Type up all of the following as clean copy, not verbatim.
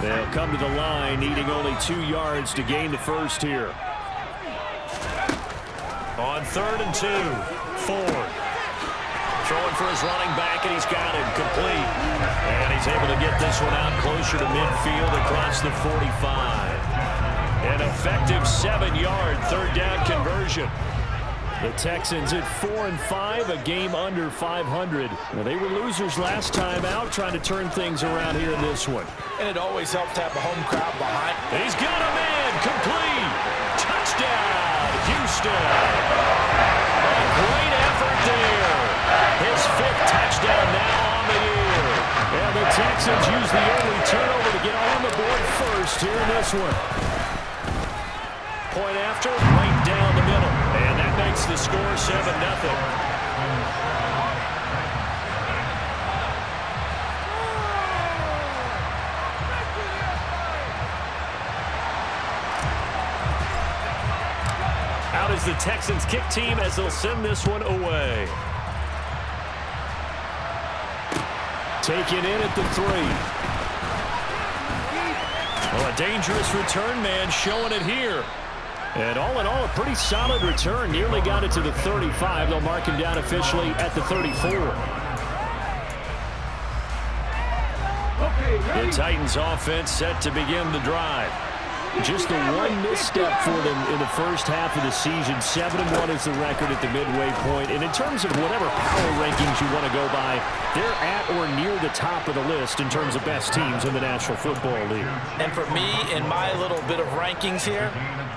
They'll come to the line, needing only 2 yards to gain the first here. On 3rd and 2, Ford. Throwing for his running back, and he's got him complete. And he's able to get this one out closer to midfield across the 45. An effective 7-yard third down conversion. The Texans at 4-5, a game under 500. Now, they were losers last time out, trying to turn things around here in this one. And it always helps to have a home crowd behind. He's got a man, complete. Touchdown, Houston. A great effort there. His 5th touchdown now on the year. And the Texans use the early turnover to get on the board first here in this one. Point after, right down the middle. And that makes the score 7-0. Out is the Texans kick team as they'll send this one away. Taken in at the 3. Oh, a dangerous return man showing it here. And all in all, a pretty solid return. Nearly got it to the 35. They'll mark him down officially at the 34. The Titans offense set to begin the drive. Just the one misstep for them in the first half of the season. 7-1 is the record at the midway point. And in terms of whatever power rankings you want to go by, they're at or near the top of the list in terms of best teams in the National Football League. And for me, in my little bit of rankings here,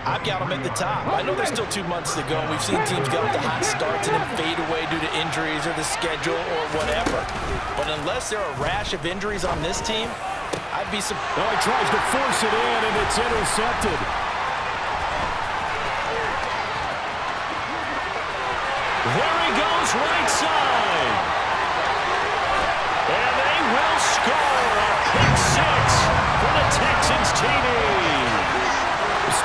I've got them at the top. I know there's still 2 months to go. We've seen teams get off to hot starts and then fade away due to injuries or the schedule or whatever. But unless there are a rash of injuries on this team, I'd be surprised. Oh, he tries to force it in, and it's intercepted. There he goes, right side. And they will score a pick 6 for the Texans TD.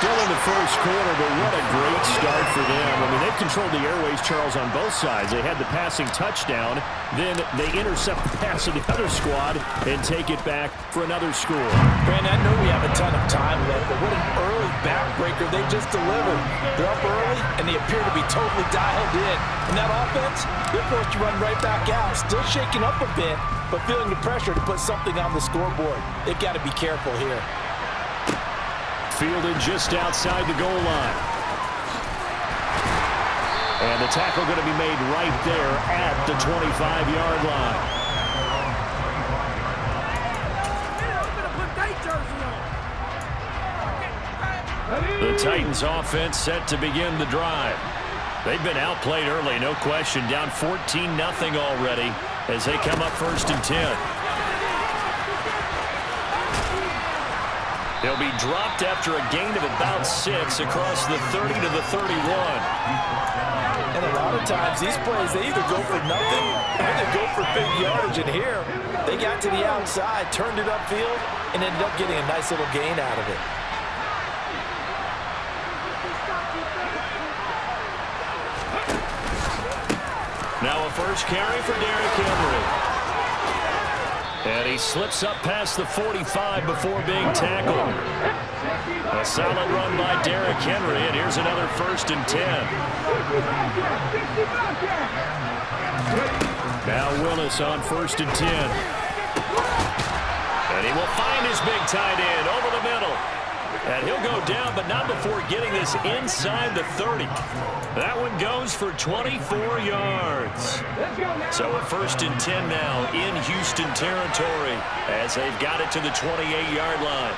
Still in the first quarter, but what a great start for them. I mean, they've controlled the airways, Charles, on both sides. They had the passing touchdown, then they intercept the pass of the other squad and take it back for another score. Brandon, I know we have a ton of time left, but what an early backbreaker they just delivered. They're up early, and they appear to be totally dialed in. And that offense, they're forced to run right back out, still shaking up a bit, but feeling the pressure to put something on the scoreboard. They've got to be careful here. Fielded just outside the goal line. And the tackle going to be made right there at the 25-yard line. The Titans offense set to begin the drive. They've been outplayed early, no question. Down 14-0 already as they come up 1st and 10. They'll be dropped after a gain of about 6 across the 30 to the 31. And a lot of times these plays, they either go for nothing or they go for big yardage. And here, they got to the outside, turned it upfield, and ended up getting a nice little gain out of it. Now a first carry for Derrick Henry. And he slips up past the 45 before being tackled. A solid run by Derrick Henry, and here's another 1st and 10. Now Willis on 1st and 10. And he will find his big tight end over the middle. And he'll go down, but not before getting this inside the 30. That one goes for 24 yards. So a 1st and 10 now in Houston territory as they've got it to the 28-yard line.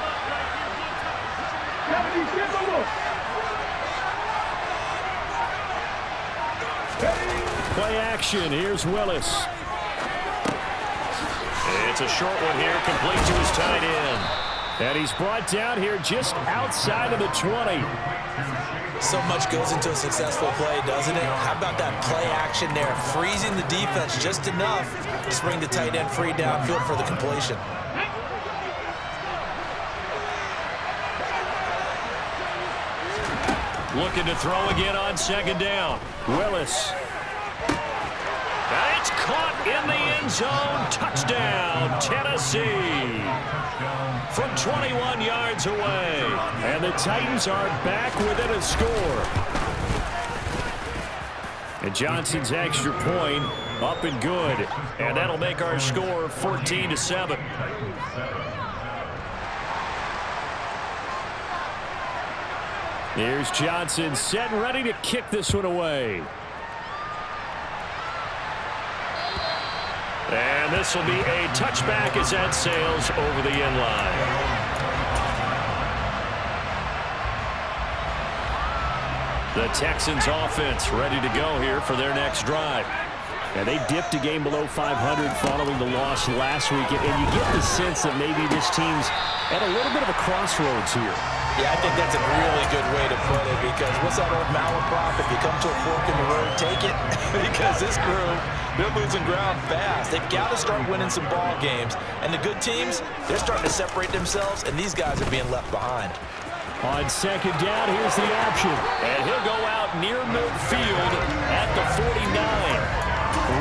Play action. Here's Willis. It's a short one here, complete to his tight end. And he's brought down here just outside of the 20. So much goes into a successful play, doesn't it? How about that play action there? Freezing the defense just enough to bring the tight end free downfield for the completion. Looking to throw again on 2nd down. Willis. It's caught in the end zone. Touchdown, Tennessee. from 21 yards away. And the Titans are back within a score. And Johnson's extra point up and good. And that'll make our score 14-7. Here's Johnson set and ready to kick this one away. And this will be a touchback as that sails over the end line. The Texans offense ready to go here for their next drive. And they dipped a game below 500 following the loss last week. And you get the sense that maybe this team's at a little bit of a crossroads here. Yeah, I think that's a really good way to put it, because what's that old malaprop? If you come to a fork in the road, take it. Because this crew, they're losing ground fast. They've got to start winning some ball games. And the good teams, they're starting to separate themselves, and these guys are being left behind. On second down, here's the option. And he'll go out near midfield at the 49.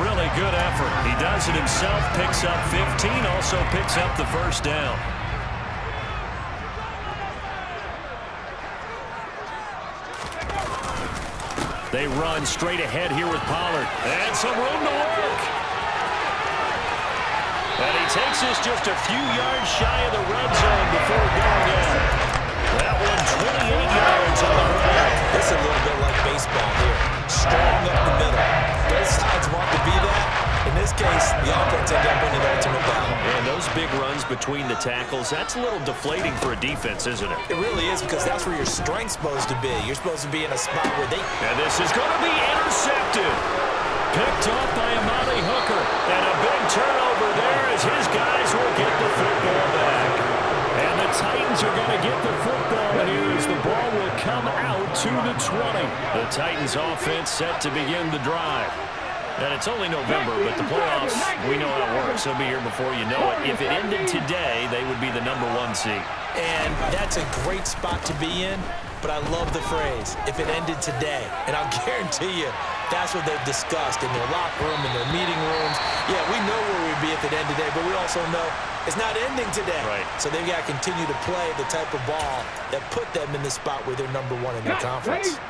Really good effort. He does it himself, picks up 15, also picks up the first down. They run straight ahead here with Pollard. And some room to work. And he takes this just a few yards shy of the red zone before going in. That one 28 yards on the ground. This is a little bit like baseball here. Strong up the middle. Both sides want to be that. In this case, the offense ended up winning the ultimate battle. And those big runs between the tackles, that's a little deflating for a defense, isn't it? It really is, because that's where your strength's supposed to be. You're supposed to be in a spot where they... And this is going to be intercepted. Picked off by Amani Hooker. And a big turnover there as his guys will get the football back. And the Titans are going to get the football here as the ball will come out to the 20. The Titans offense set to begin the drive. And it's only November, but the playoffs, we know how it works. They'll be here before you know it. If it ended today, they would be the #1 seed. And that's a great spot to be in, but I love the phrase, if it ended today. And I'll guarantee you, that's what they've discussed in their locker room, in their meeting rooms. Yeah, we know where we'd be if it ended today, but we also know it's not ending today. Right. So they've got to continue to play the type of ball that put them in the spot where they're #1 in their conference.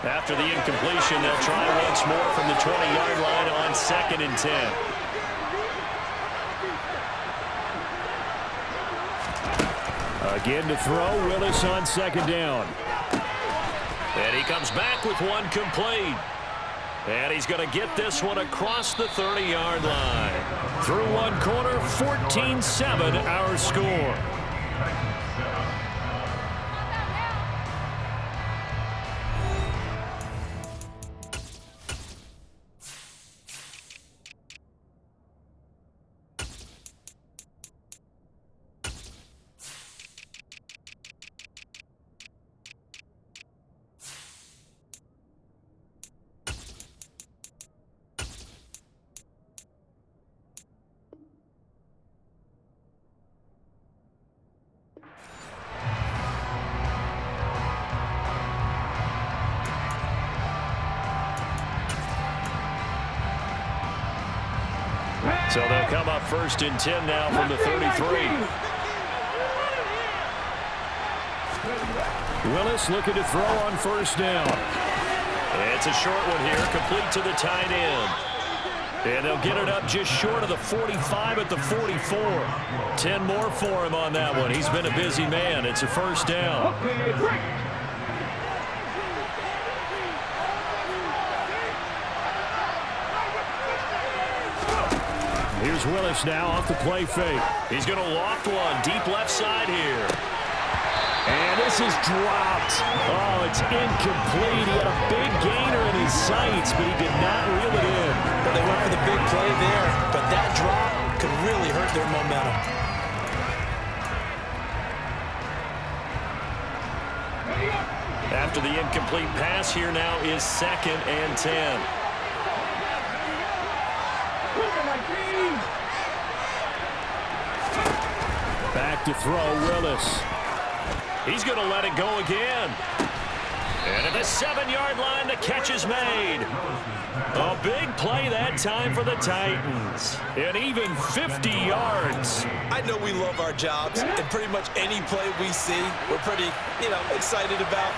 After the incompletion, they'll try once more from the 20-yard line on 2nd and 10. Again to throw, Willis on second down. And he comes back with one complete. And he's going to get this one across the 30-yard line. Through one corner, 14-7 our score. So they'll come up 1st and 10 now from the 33. Willis looking to throw on 1st down. It's a short one here, complete to the tight end. And they'll get it up just short of the 45 at the 44. 10 more for him on that one. He's been a busy man. It's a 1st down. Here's Willis now off the play fake. He's going to loft one deep left side here. And this is dropped. Oh, it's incomplete. He had a big gainer in his sights, but he did not reel it in. But they went for the big play there, but that drop could really hurt their momentum. After the incomplete pass, here now is 2nd and 10. Back to throw, Willis. He's going to let it go again. And at the 7-yard line, the catch is made. A big play that time for the Titans. And even 50 yards. I know we love our jobs, and pretty much any play we see, we're pretty, excited about.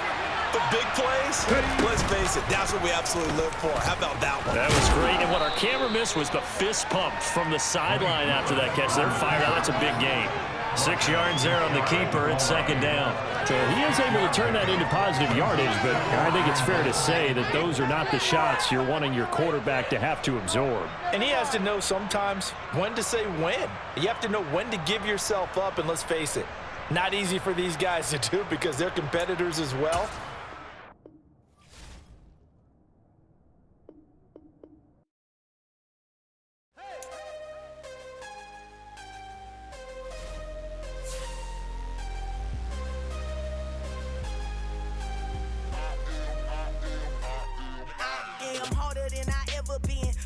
But big plays, let's face it, that's what we absolutely live for. How about that one? That was great. And what our camera missed was the fist pump from the sideline after that catch. They're fired out. That's a big gain. 6 yards there on the keeper. It's second down. So he is able to turn that into positive yardage, but I think it's fair to say that those are not the shots you're wanting your quarterback to have to absorb. And he has to know sometimes when to say when. You have to know when to give yourself up, and let's face it, not easy for these guys to do because they're competitors as well.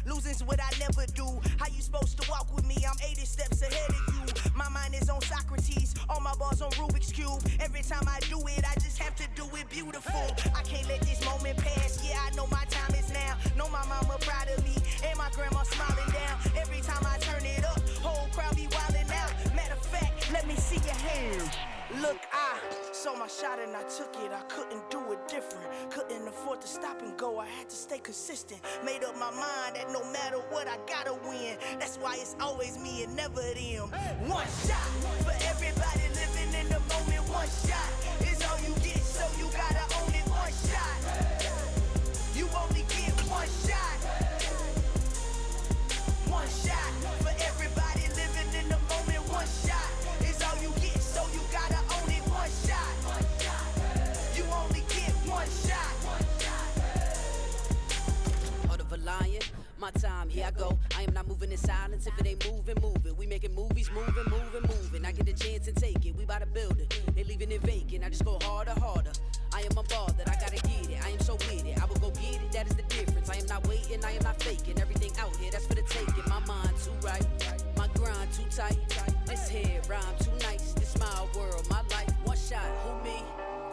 Losing's what I never do. How you supposed to walk with me? I'm 80 steps ahead of you. My mind is on Socrates, all my balls on Rubik's Cube. Every time I do it, I just have to do it beautiful. I can't let this moment pass. Yeah, I know my time is now. Know my mama proud of me, and my grandma smiling down. Every time I turn it up, whole crowd be wildin' out. Matter of fact, let me see your hands. Look, I saw my shot and I took it. I couldn't do it different. Couldn't afford to stop and go. I had to stay consistent. Made up my mind that no matter what, I gotta win. That's why it's always me and never them. One shot for everybody living in the moment. One shot is all you get, so you gotta own it. One shot. You only get one shot. One shot for everybody living in the moment. One shot is all you get, so you gotta own it. One shot. You only get one shot. Heart of a lion, my time, here I go. I am not moving in silence. If it ain't moving, move it. We making movies, moving. I get a chance and take it. We bout to build it. They leaving it vacant. I just go harder. I am a ball that I gotta get it. I am so with it. I will go get it. That is the difference. I am not waiting. I am not faking. Everything out here, that's for the taking. My mind too right. My grind too tight. This head rhyme too nice. This my world, my life. One shot, who me?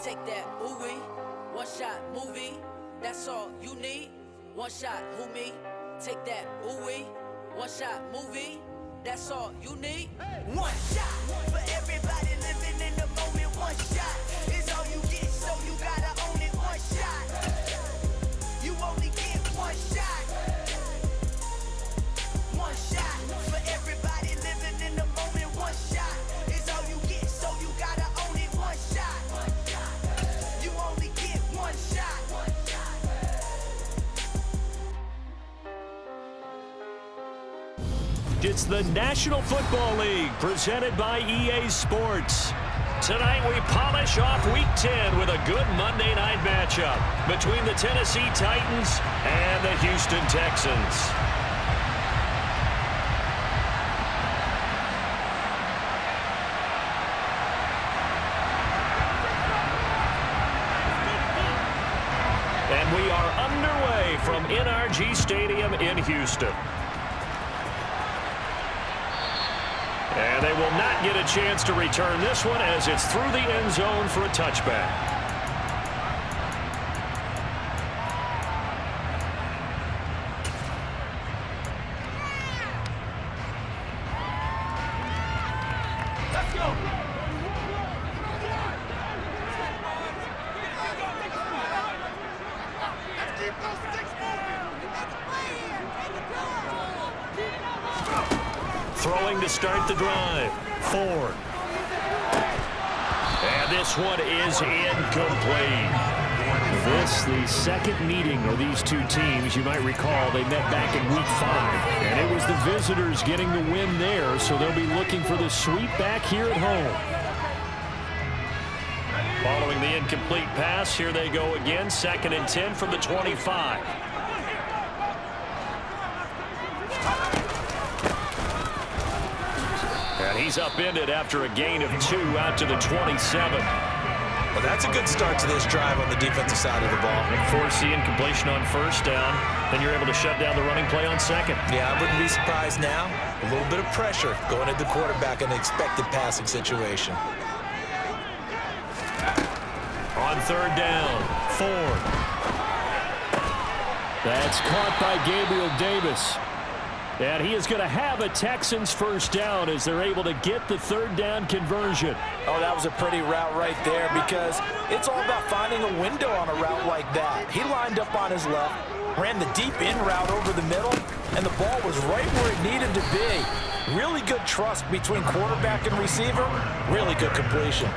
Take that, ooh wee. One shot, movie. That's all you need. One shot, who me? Take that, ooh wee. One shot, movie. That's all you need. One shot for everybody living in the moment. One shot is all you get, so you gotta own it. One shot. You only get one shot. One shot for everybody living in the moment. One shot is all you get, so you gotta own it. One shot. You only get one shot. It's the National Football League presented by EA Sports. Tonight we polish off Week 10 with a good Monday night matchup between the Tennessee Titans and the Houston Texans. And we are underway from NRG Stadium in Houston. And they will not get a chance to return this one as it's through the end zone for a touchback. Let's go. Throwing to start the drive. Ford. And this one is incomplete. This, the second meeting of these two teams. You might recall they met back in Week 5. And it was the visitors getting the win there, so they'll be looking for the sweep back here at home. Following the incomplete pass, here they go again. 2nd and 10 from the 25. And he's upended after a gain of 2 out to the 27. Well, that's a good start to this drive on the defensive side of the ball. Force the incompletion on first down. Then you're able to shut down the running play on second. Yeah, I wouldn't be surprised now. A little bit of pressure going at the quarterback in an expected passing situation. On third down, Ford. That's caught by Gabriel Davis. And he is going to have a Texans first down as they're able to get the third down conversion. Oh, that was a pretty route right there because it's all about finding a window on a route like that. He lined up on his left, ran the deep in route over the middle, and the ball was right where it needed to be. Really good trust between quarterback and receiver. Really good completion.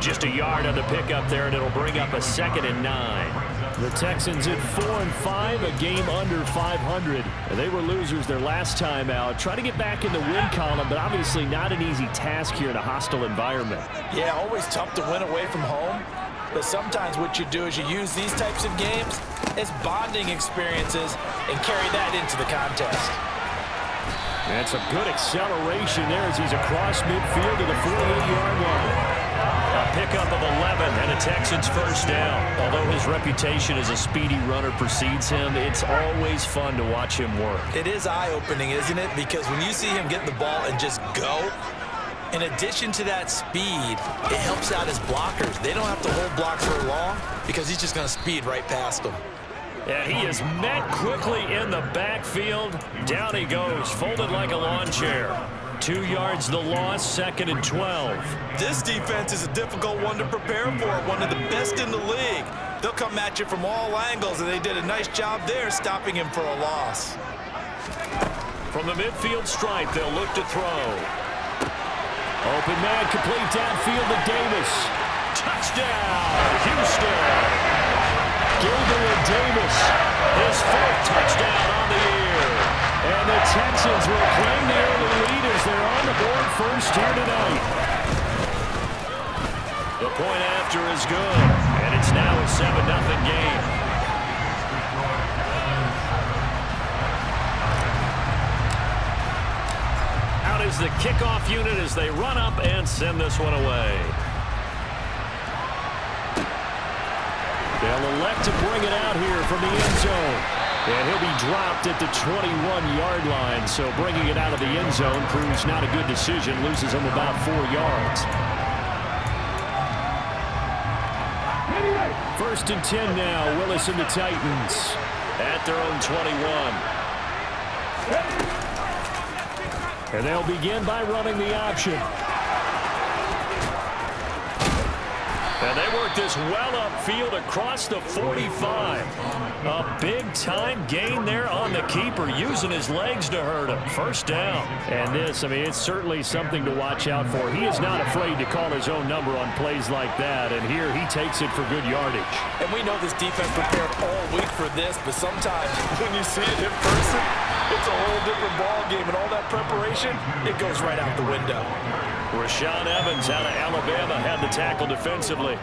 Just a yard on the pickup there, and it'll bring up a 2nd and 9. The Texans at 4-5, a game under 500. They were losers their last time out. Trying to get back in the win column, but obviously not an easy task here in a hostile environment. Yeah, always tough to win away from home. But sometimes what you do is you use these types of games as bonding experiences and carry that into the contest. That's a good acceleration there as he's across midfield to the 48-yard line. A pickup of 11 and a Texans first down. Although his reputation as a speedy runner precedes him, it's always fun to watch him work. It is eye-opening, isn't it? Because when you see him get the ball and just go, in addition to that speed, it helps out his blockers. They don't have to hold blocks for long because he's just going to speed right past them. And he is met quickly in the backfield. Down he goes, folded like a lawn chair. 2 yards the loss, 2nd and 12. This defense is a difficult one to prepare for, one of the best in the league. They'll come at you from all angles, and they did a nice job there stopping him for a loss. From the midfield stripe, they'll look to throw. Open man, complete downfield to Davis. Touchdown, Houston! Gabriel Davis, his 4th touchdown on the year. And the Texans will claim the early lead as they're on the board first here tonight. The point after is good, and it's now a 7-0 game. Out is the kickoff unit as they run up and send this one away. They'll elect to bring it out here from the end zone. And he'll be dropped at the 21-yard line. So bringing it out of the end zone proves not a good decision. Loses him about 4 yards. 1st and 10 now. Willis and the Titans at their own 21. And they'll begin by running the option. And they work this well upfield across the 45. A big-time gain there on the keeper, using his legs to hurt him. First down. And this, I mean, it's certainly something to watch out for. He is not afraid to call his own number on plays like that, and here he takes it for good yardage. And we know this defense prepared all week for this, but sometimes when you see it in person, it's a whole different ball game, and all that preparation, it goes right out the window. Rashaan Evans out of Alabama had the tackle defensively.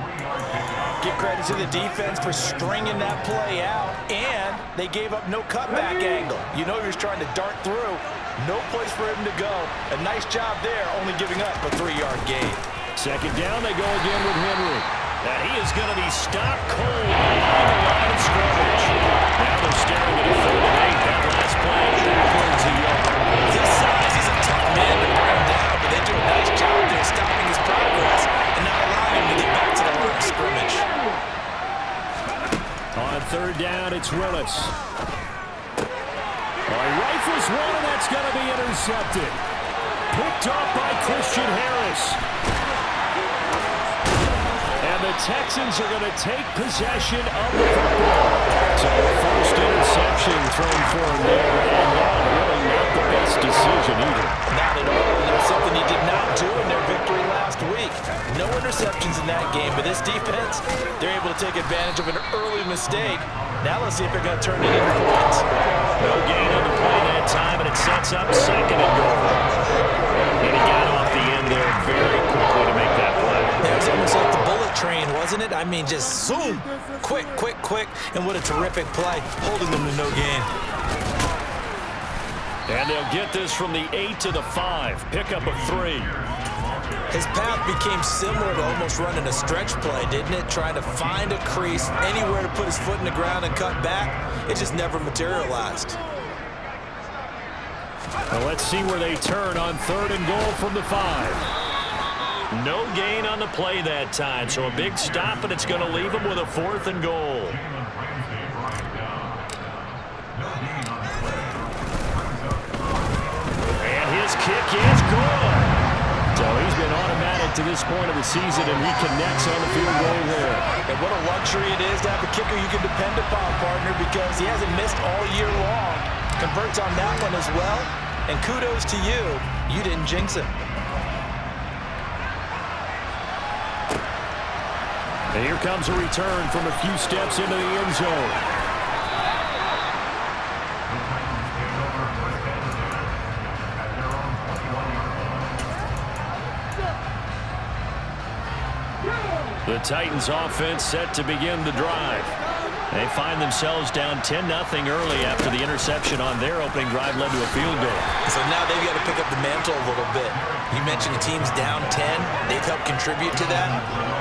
Give credit to the defense for stringing that play out, and they gave up no cutback angle. You know he was trying to dart through. No place for him to go. A nice job there, only giving up a 3-yard gain. 2nd down, they go again with Henry. Now he is going to be stopped cold behind the line of scrimmage. Now they're staring at a 3rd and 8. That last play backwards a yard. This size is a tough man to bring down, but they do a nice job there stopping his progress and not allowing him to get back to the line of scrimmage. On 3rd down, it's Willis. Rifles one, and that's going to be intercepted. Picked off by Christian Harris. And the Texans are going to take possession of the football. So the first interception thrown for him there, and really not the best decision either. Not at all. And that's something he did not do in their victory last week. No interceptions in that game, but this defense, they're able to take advantage of an early mistake. Now let's see if they're going to turn it into points. No gain on the play that time, and it sets up 2nd and goal. And he got off the end there very quickly to make that play. It was almost like the bullet train, wasn't it? I mean, just zoom, quick, quick, quick, and what a terrific play, holding them to no gain. And they'll get this from the 8 to the 5, pickup of 3. His path became similar to almost running a stretch play, didn't it? Trying to find a crease, anywhere to put his foot in the ground and cut back. It just never materialized. Well, let's see where they turn on 3rd and goal from the 5. No gain on the play that time, so a big stop, and it's going to leave him with a 4th and goal. And his kick is good. So he's been automatic to this point of the season, and he connects on the field goal there. And what a luxury it is to have a kicker you can depend upon, partner, because he hasn't missed all year long. Converts on that one as well, and kudos to you. You didn't jinx him. And here comes a return from a few steps into the end zone. The Titans offense set to begin the drive. They find themselves down 10-0 early after the interception on their opening drive led to a field goal. So now they've got to pick up the mantle a little bit. You mentioned the team's down 10. They've helped contribute to that.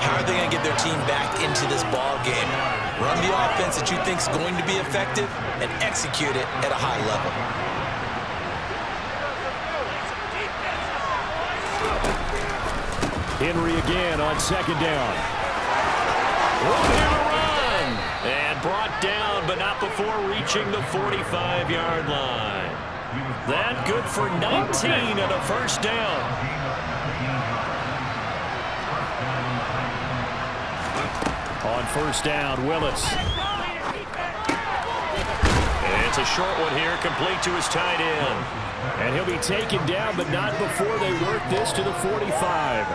How are they going to get their team back into this ball game? Run the offense that you think is going to be effective and execute it at a high level. Henry again on 2nd down. Looking to run. And brought down, but not before reaching the 45-yard line. That good for 19 and a 1st down. On 1st down, Willis. And it's a short one here, complete to his tight end. And he'll be taken down, but not before they work this to the 45.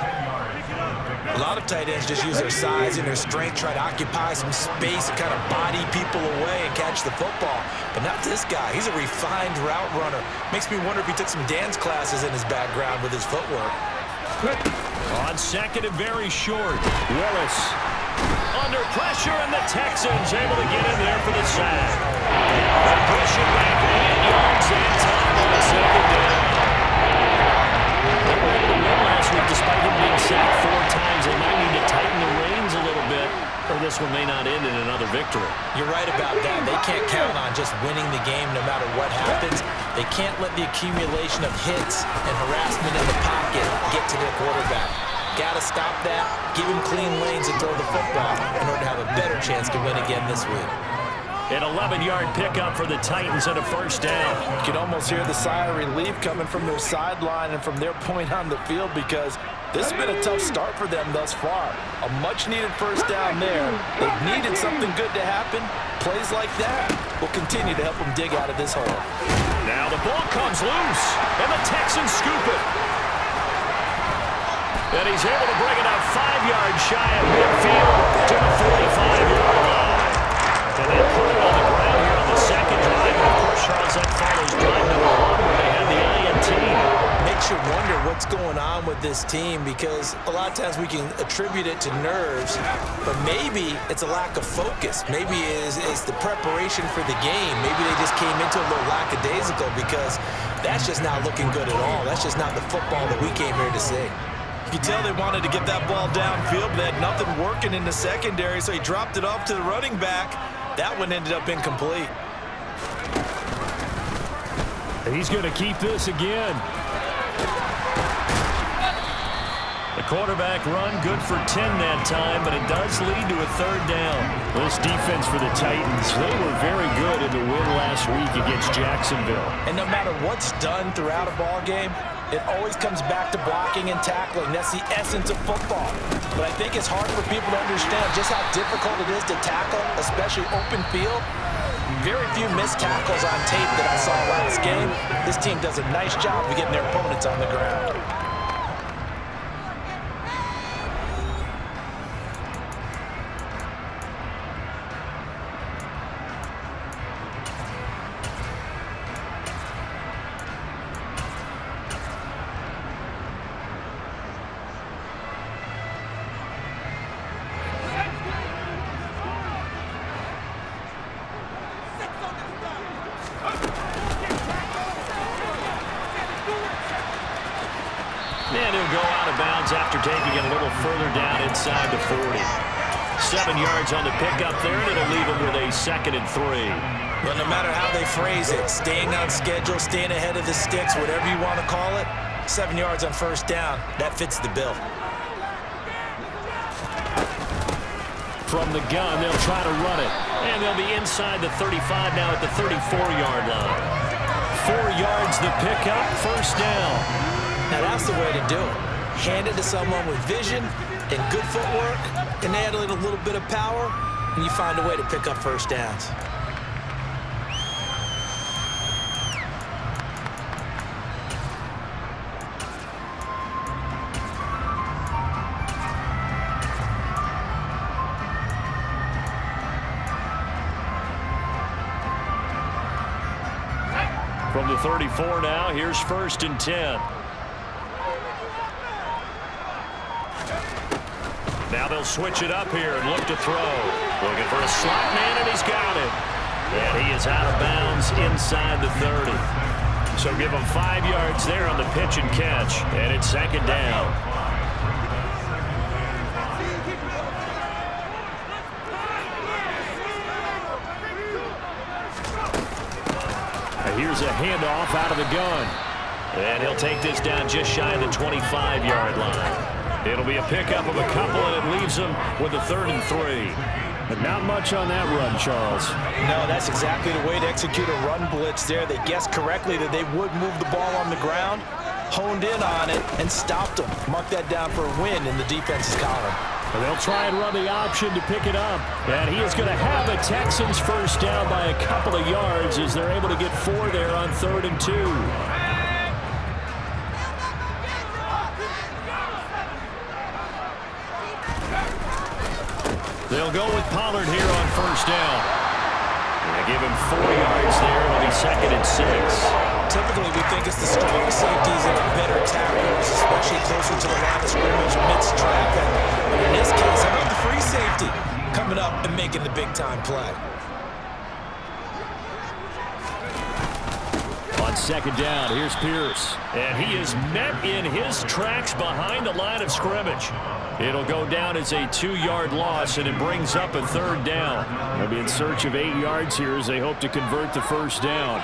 A lot of tight ends just use their size and their strength, try to occupy some space and kind of body people away and catch the football. But not this guy. He's a refined route runner. Makes me wonder if he took some dance classes in his background with his footwork. On 2nd and very short, Willis under pressure, and the Texans able to get in there for the sack. Pushing back 8 yards and time on 2nd down. They were able to win last week despite him being sacked 4 times. They might need to tighten the reins a little bit, or this one may not end in another victory. You're right about that. They can't count on just winning the game no matter what happens. They can't let the accumulation of hits and harassment in the pocket get to their quarterback. Got to stop that, give him clean lanes and throw the football in order to have a better chance to win again this week. An 11-yard pickup for the Titans and a 1st down. You can almost hear the sigh of relief coming from their sideline and from their point on the field, because this has been a tough start for them thus far. A much-needed 1st down there. They've needed something good to happen. Plays like that will continue to help them dig out of this hole. Now the ball comes loose, and the Texans scoop it. And he's able to bring it out 5 yards shy of midfield to the 45-yard line. And they put it on the ground here on the 2nd drive. And of course, Charles, that follows drive number 1 where they had the INT. Makes you wonder what's going on with this team, because a lot of times we can attribute it to nerves, but maybe it's a lack of focus. Maybe it's the preparation for the game. Maybe they just came into a little lackadaisical, because that's just not looking good at all. That's just not the football that we came here to see. You can tell they wanted to get that ball downfield, but they had nothing working in the secondary, so he dropped it off to the running back. That one ended up incomplete. He's going to keep this again. The quarterback run good for 10 that time, but it does lead to a 3rd down. This defense for the Titans, they were very good in the win last week against Jacksonville. And no matter what's done throughout a ball game, it always comes back to blocking and tackling. That's the essence of football. But I think it's hard for people to understand just how difficult it is to tackle, especially open field. Very few missed tackles on tape that I saw last game. This team does a nice job of getting their opponents on the ground. And he'll go out of bounds after taking it a little further down inside the 40. 7 yards on the pickup there, and it'll leave him with a 2nd and 3. But no matter how they phrase it, staying on schedule, staying ahead of the sticks, whatever you want to call it, 7 yards on 1st down, that fits the bill. From the gun, they'll try to run it. And they'll be inside the 35 now at the 34-yard line. 4 yards the pickup, first down. Now that's the way to do it. Hand it to someone with vision and good footwork, and add a little bit of power, and you find a way to pick up first downs. From the 34 now, here's 1st and 10. Now they'll switch it up here and look to throw. Looking for a slot man, and he's got it. And he is out of bounds inside the 30. So give him 5 yards there on the pitch and catch. And it's 2nd down. Here's a handoff out of the gun. And he'll take this down just shy of the 25-yard line. It'll be a pickup of a couple, and it leaves them with a 3rd and 3. But not much on that run, Charles. No, that's exactly the way to execute a run blitz there. They guessed correctly that they would move the ball on the ground, honed in on it, and stopped them. Mark that down for a win in the defense's column. And they'll try and run the option to pick it up. And he is going to have the Texans first down by a couple of yards as they're able to get 4 there on 3rd and 2. They'll go with Pollard here on first down. They give him 4 yards there. It'll be 2nd and 6. Typically, we think it's the strong safeties that are better tacklers, especially closer to the line of scrimmage amidst traffic. But in this case, how about the free safety coming up and making the big-time play? On 2nd down, here's Pierce. And he is met in his tracks behind the line of scrimmage. It'll go down as a 2-yard loss, and it brings up a 3rd down. They'll be in search of 8 yards here as they hope to convert the first down.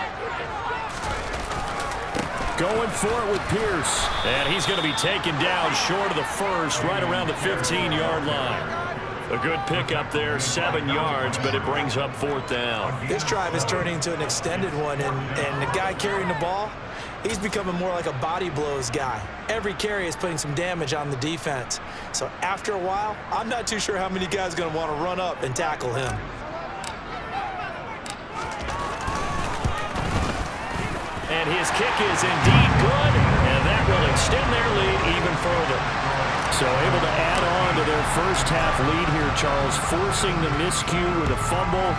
Going for it with Pierce. And he's going to be taken down short of the first, right around the 15-yard line. A good pickup there, 7 yards, but it brings up 4th down. This drive is turning into an extended one, and the guy carrying the ball, he's becoming more like a body blows guy. Every carry is putting some damage on the defense. So after a while, I'm not too sure how many guys are going to want to run up and tackle him. And his kick is indeed good, and that will extend their lead even further. So able to add on to their first half lead here, Charles, forcing the miscue with a fumble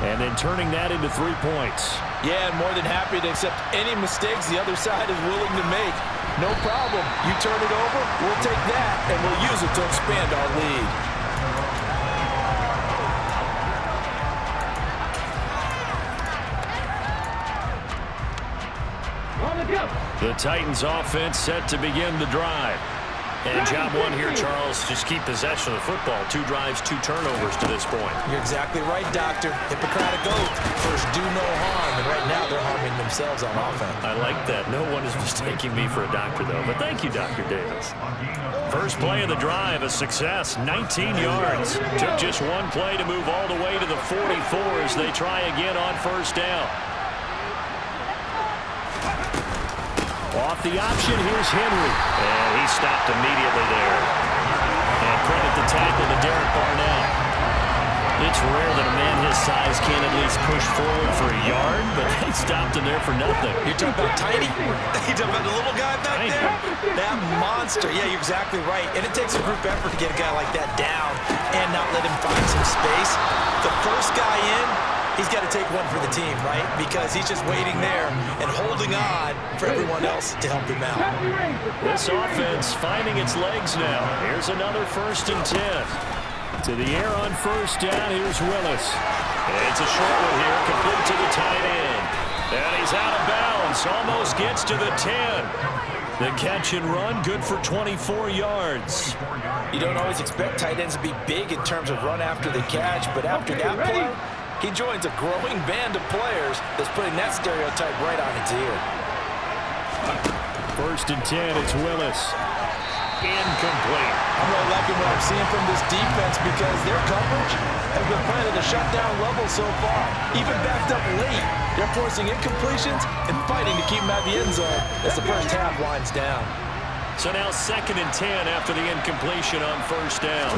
and then turning that into 3 points. Yeah, and more than happy to accept any mistakes the other side is willing to make. No problem. You turn it over, we'll take that, and we'll use it to expand our lead. The Titans offense set to begin the drive. And job one here, Charles, just keep possession of the football. 2 drives, 2 turnovers to this point. You're exactly right, Doctor. Hippocratic oath. First, do no harm. And right now, they're harming themselves on offense. I like that. No one is mistaking me for a doctor, though. But thank you, Dr. Davis. First play of the drive, a success. 19 yards. Took just 1 play to move all the way to the 44 as they try again on first down. Off the option, here's Henry. And he stopped immediately there. And credit the tackle to Derek Barnett. It's rare that a man his size can't at least push forward for a yard, but they stopped him there for nothing. You're talking about Tiny? You're talking about the little guy back there? That monster. Yeah, you're exactly right. And it takes a group effort to get a guy like that down and not let him find some space. The first guy in, he's got to take one for the team, right? Because he's just waiting there and holding on for everyone else to help him out. This offense finding its legs now. Here's another 1st and 10. To the air on first down, here's Willis. It's a short one here, complete to the tight end. And he's out of bounds, almost gets to the 10. The catch and run, good for 24 yards. You don't always expect tight ends to be big in terms of run after the catch, but after that play, he joins a growing band of players that's putting that stereotype right on its ear. 1st and 10, it's Willis. Incomplete. I'm really liking what I'm seeing from this defense because their coverage has been playing at a shutdown level so far. Even backed up late, they're forcing incompletions and fighting to keep them at the end zone as the first half winds down. So now 2nd and 10 after the incompletion on first down.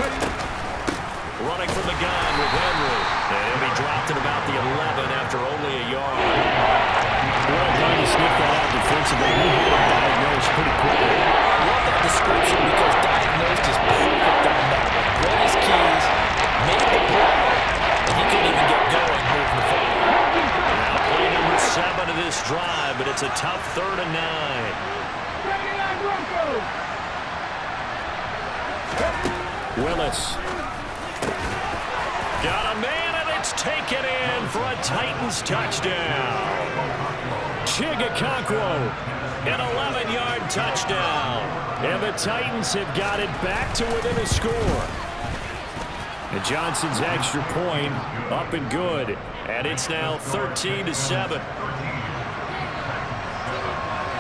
Running from the gun with Henry. And he'll be dropped at about the 11 after only a yard. Well done to sniff that out defensively. He had it diagnosed pretty quickly. I love that description because diagnosed is perfect on that one. Read his keys, made the play, and he couldn't even get going moving the football. Now play number 7 of this drive, but it's a tough 3rd and 9. Willis. Got a man, and it's taken in for a Titans touchdown. Chigakonkwo, an 11-yard touchdown. And the Titans have got it back to within a score. And Johnson's extra point up and good. And it's now 13-7.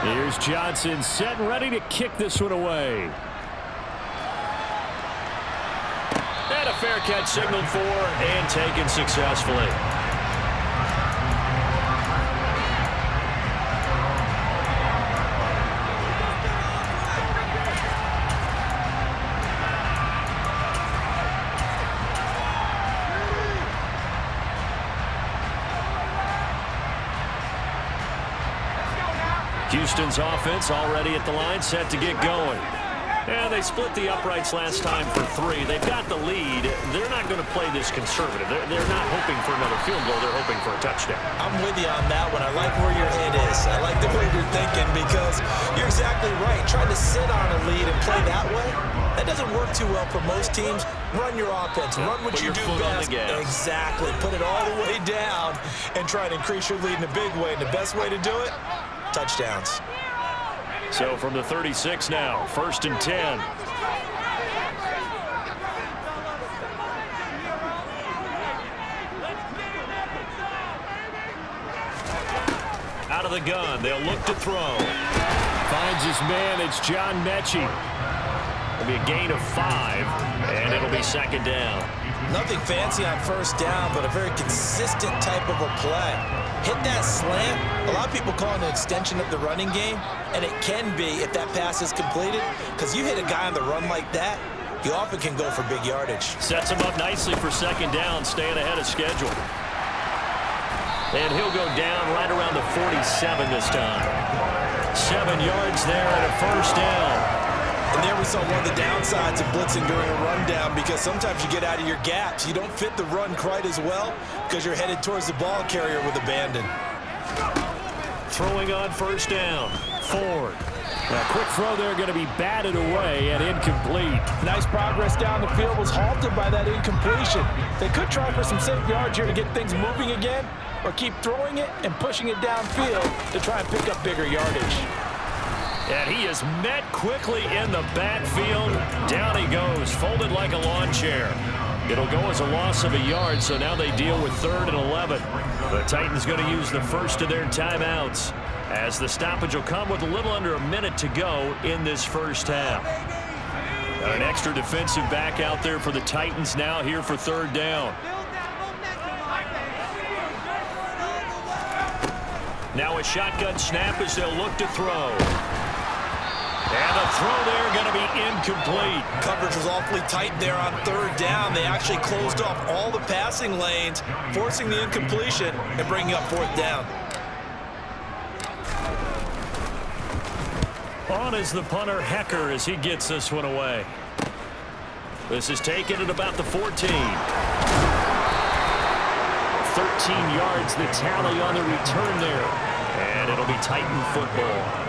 Here's Johnson set and ready to kick this one away. And a fair catch signaled for and taken successfully. Houston's offense already at the line, set to get going. And they split the uprights last time for 3. They've got the lead. They're not going to play this conservative. They're not hoping for another field goal. They're hoping for a touchdown. I'm with you on that one. I like where your head is. I like the way you're thinking because you're exactly right. Trying to sit on a lead and play that way, that doesn't work too well for most teams. Run your offense. Run what you do best. Exactly. Put it all the way down and try and increase your lead in a big way. And the best way to do it, touchdowns. So from the 36 now, 1st and 10. Out of the gun, they'll look to throw. Finds his man, it's John Mechie. It'll be a gain of 5, and it'll be 2nd down. Nothing fancy on first down, but a very consistent type of a play. Hit that slant. A lot of people call it an extension of the running game, and it can be if that pass is completed, because you hit a guy on the run like that, you often can go for big yardage. Sets him up nicely for 2nd down, staying ahead of schedule. And he'll go down right around the 47 this time. 7 yards there and a first down. And there we saw one of the downsides of blitzing during a rundown because sometimes you get out of your gaps. You don't fit the run quite as well because you're headed towards the ball carrier with abandon. Throwing on first down. Ford. A quick throw there going to be batted away and incomplete. Nice progress down the field was halted by that incompletion. They could try for some safe yards here to get things moving again or keep throwing it and pushing it downfield to try and pick up bigger yardage. And he is met quickly in the backfield. Down he goes, folded like a lawn chair. It'll go as a loss of a yard, so now they deal with 3rd and 11. The Titans going to use the first of their timeouts as the stoppage will come with a little under a minute to go in this first half. An extra defensive back out there for the Titans now here for 3rd down. Now a shotgun snap as they'll look to throw. And the throw there going to be incomplete. Coverage was awfully tight there on 3rd down. They actually closed off all the passing lanes, forcing the incompletion and bringing up 4th down. On is the punter, Hecker, as he gets this one away. This is taken at about the 14. 13 yards, the tally on the return there. And it'll be Titan football.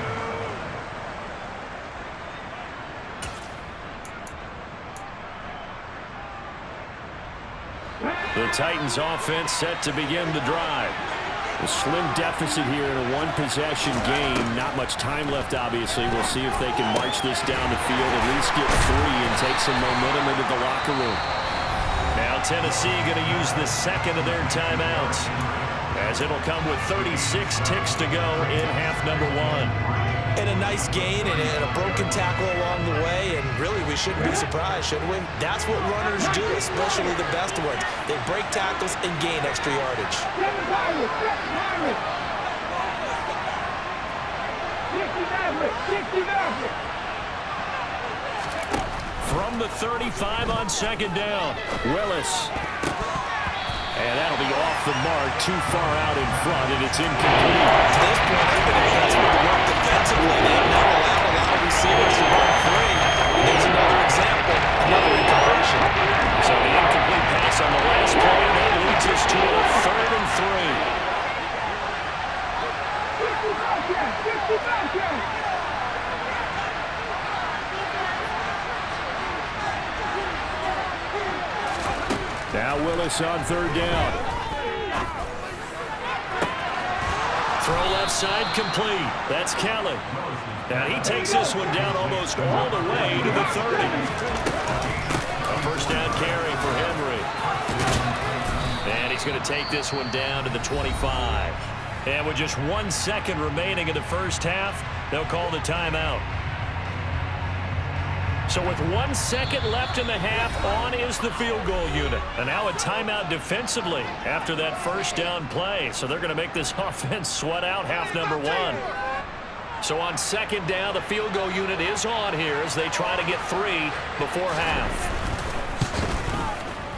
The Titans offense set to begin the drive. A slim deficit here in a one-possession game. Not much time left, obviously. We'll see if they can march this down the field, at least get 3 and take some momentum into the locker room. Now Tennessee going to use the 2nd of their timeouts, as it'll come with 36 ticks to go in half number 1. And a nice gain and a broken tackle along the way, and really we shouldn't be surprised, should we? That's what runners do, especially the best ones. They break tackles and gain extra yardage. From the 35 on second down, Willis. And that'll be off the mark, too far out in front, and it's incomplete. To this point, they've been impressed with the work defensively. They have not allowed a lot of receivers to run free. And there's another example, another incompletion. So the incomplete pass on the last play, and that leads us to a 3rd and 3. Now Willis on 3rd down. Throw left side complete. That's Kelly. And he takes this one down almost all the way to the 30. A first down carry for Henry. And he's going to take this one down to the 25. And with just 1 second remaining in the first half, they'll call the timeout. So with 1 second left in the half, on is the field goal unit. And now a timeout defensively after that first down play. So they're going to make this offense sweat out half number 1. So on second down, the field goal unit is on here as they try to get 3 before half.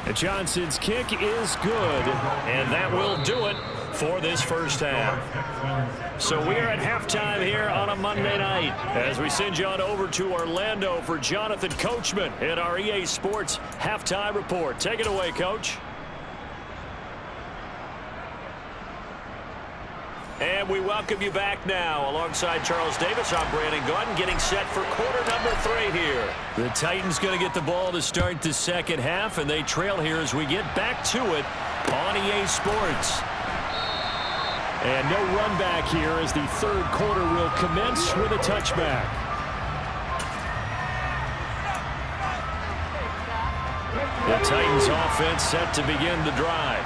And Johnson's kick is good, and that will do it for this first half. So we are at halftime here on a Monday night as we send you on over to Orlando for Jonathan Coachman in our EA Sports Halftime Report. Take it away, Coach. And we welcome you back now. Alongside Charles Davis, I'm Brandon Gordon, getting set for quarter number 3 here. The Titans going to get the ball to start the second half, and they trail here as we get back to it on EA Sports. And no run back here as the third quarter will commence with a touchback. The Titans offense set to begin the drive.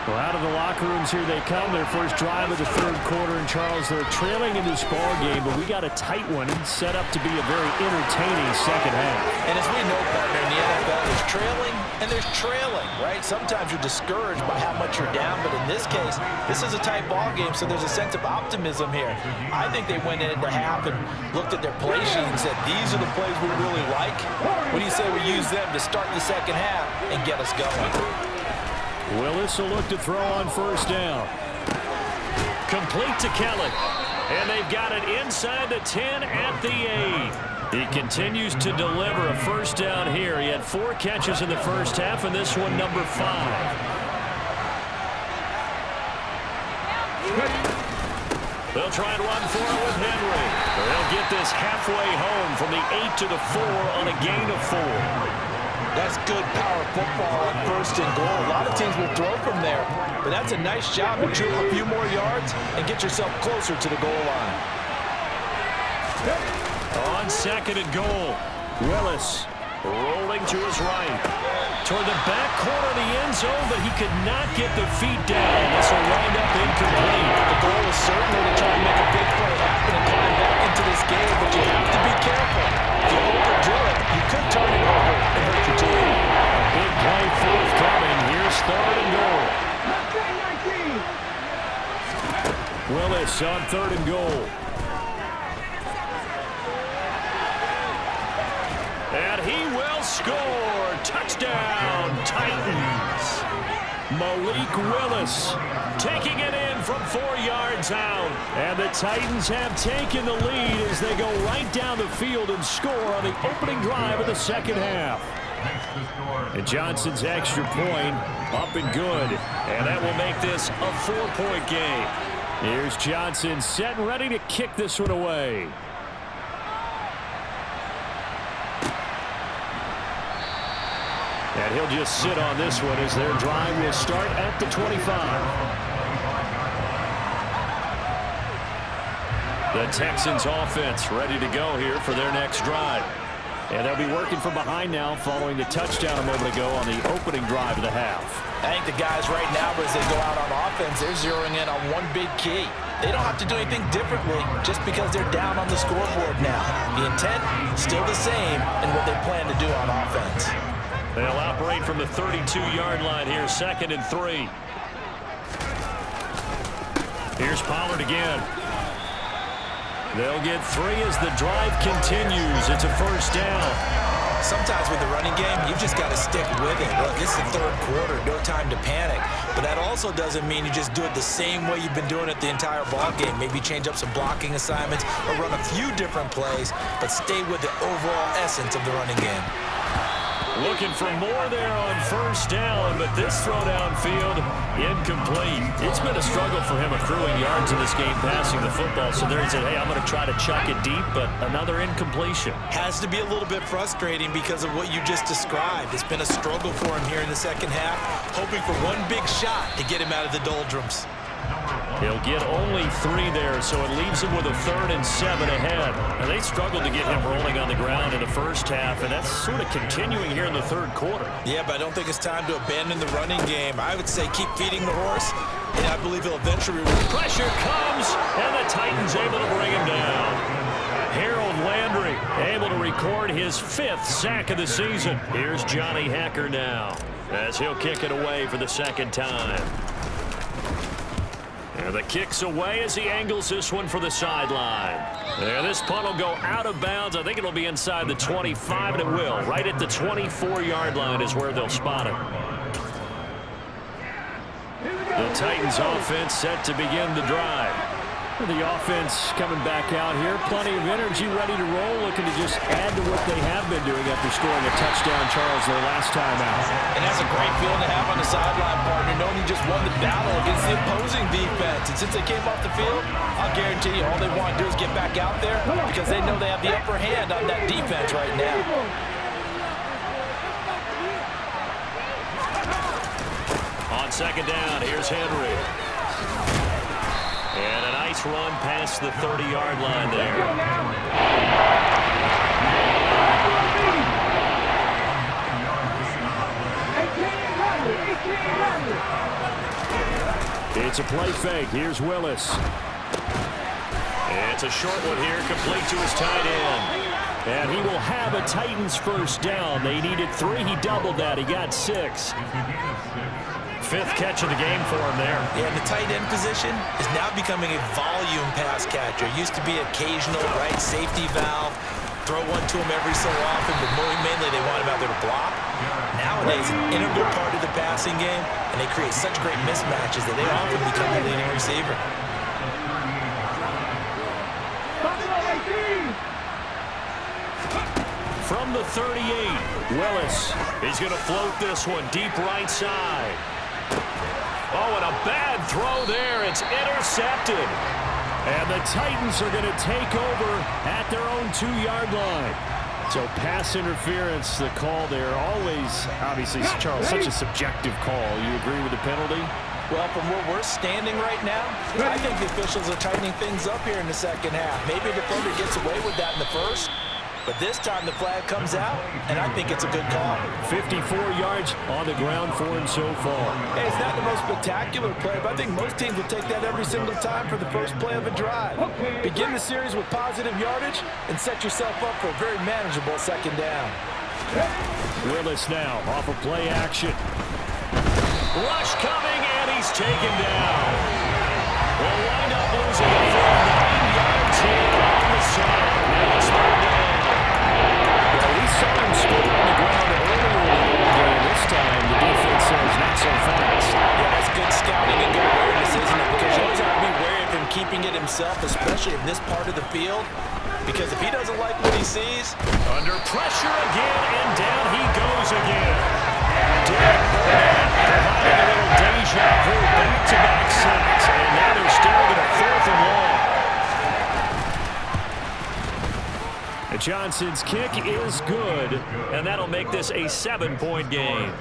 Well, out of the locker rooms here they come. Their first drive of the third quarter. And Charles, they're trailing in this ball game, but we got a tight one set up to be a very entertaining second half. And as we know, partner, in the NFL, there's trailing and there's trailing, right? Sometimes you're discouraged by how much you're down, but in this case, this is a tight ball game, so there's a sense of optimism here. I think they went into half and looked at their play sheet and said, these are the plays we really like. What do you say we use them to start the second half and get us going? Willis will look to throw on first down. Complete to Kelly. And they've got it inside the 10 at the 8. He continues to deliver a first down here. He had 4 catches in the first half, and this one number 5. They'll try and run for it with Henry. They'll get this halfway home from the 8 to the 4 on a gain of 4. That's good power football on first and goal. A lot of teams will throw from there, but that's a nice job to drill a few more yards and get yourself closer to the goal line. On second and goal, Willis rolling to his right. Toward the back corner of the end zone, but he could not get the feet down. This will wind up incomplete. The goal is certainly to try and make a big play happen and climb back into this game, but you have to be careful. If you overdo it, you could turn it over and hurt your team. A big play forthcoming. Here's third and goal. Willis on third and goal. And he will score. Touchdown, Titans. Malik Willis taking it in from 4 yards out. And the Titans have taken the lead as they go right down the field and score on the opening drive of the second half. And Johnson's extra point up and good. And that will make this a 4-point game. Here's Johnson set and ready to kick this one away. And he'll just sit on this one as their drive will start at the 25. The Texans offense ready to go here for their next drive. And they'll be working from behind now following the touchdown a moment ago on the opening drive of the half. I think the guys right now, as they go out on offense, they're zeroing in on one big key. they don't have to do anything differently just because they're down on the scoreboard now. The intent, still the same in what they plan to do on offense. They'll operate from the 32-yard line here, 2nd and 3. Here's Pollard again. They'll get 3 as the drive continues. It's a first down. Sometimes with the running game, you've just got to stick with it. Look, this is the 3rd quarter, no time to panic. But that also doesn't mean you just do it the same way you've been doing it the entire ball game. Maybe change up some blocking assignments or run a few different plays, but stay with the overall essence of the running game. Looking for more there on first down, but this throw downfield, incomplete. It's been a struggle for him accruing yards in this game passing the football. So there he said, hey, I'm going to try to chuck it deep, but another incompletion. Has to be a little bit frustrating because of what you just described. It's been a struggle for him here in the second half, hoping for one big shot to get him out of the doldrums. He'll get only 3 there, so it leaves him with a 3rd and 7 ahead. And they struggled to get him rolling on the ground in the first half, and that's sort of continuing here in the 3rd quarter. Yeah, but I don't think it's time to abandon the running game. I would say keep feeding the horse, and I believe he'll eventually... Pressure comes, and the Titans able to bring him down. Harold Landry able to record his 5th sack of the season. Here's Johnny Hacker now, as he'll kick it away for the 2nd time. And the kick's away as he angles this one for the sideline. And this punt will go out of bounds. I think it'll be inside the 25, and it will. Right at the 24-yard line is where they'll spot it. The Titans offense set to begin the drive. The offense coming back out here. Plenty of energy, ready to roll, looking to just add to what they have been doing after scoring a touchdown, Charles, their last time out. And that's a great feeling to have on the sideline, partner, knowing you just won the battle against the opposing defense. And since they came off the field, I'll guarantee you all they want to do is get back out there because they know they have the upper hand on that defense right now. On 2nd down, here's Henry. And a nice run past the 30-yard line there. It's a play fake. Here's Willis. It's a short one here, complete to his tight end. And he will have a Titans first down. They needed 3. He doubled that. He got 6. 5th catch of the game for him there. Yeah, and the tight end position is now becoming a volume pass catcher. It used to be occasional, right, safety valve, throw one to him every so often, but mainly they want him out there to block. Nowadays, an integral part of the passing game, and they create such great mismatches that they often become the leading receiver. From the 38, Willis. He's going to float this one deep right side. Oh, and a bad throw there. It's intercepted. And the Titans are going to take over at their own 2-yard line. So pass interference, the call there. Always, obviously, Charles, such a subjective call. You agree with the penalty? Well, from where we're standing right now, I think the officials are tightening things up here in the second half. Maybe a defender gets away with that in the first. But this time the flag comes out, and I think it's a good call. 54 yards on the ground for him so far. Hey, it's not the most spectacular play, but I think most teams will take that every single time for the first play of a drive. Begin the series with positive yardage and set yourself up for a very manageable 2nd down. Willis now off of play action. Rush coming, and he's taken down. We'll wind up losing it for 9 yards here on the side. Now it's 3rd down. We saw him score on the ground earlier in the game. This time, the defense says not so fast. Yeah, that's good scouting and good awareness, isn't it? Because you always have to be wary of him keeping it himself, especially in this part of the field. Because if he doesn't like what he sees... Under pressure again, and down he goes again. Derek Burnett providing a little deja vu, back-to-back sacks. And now they're staring at a 4th and long. Johnson's kick is good, and that'll make this a 7-point game.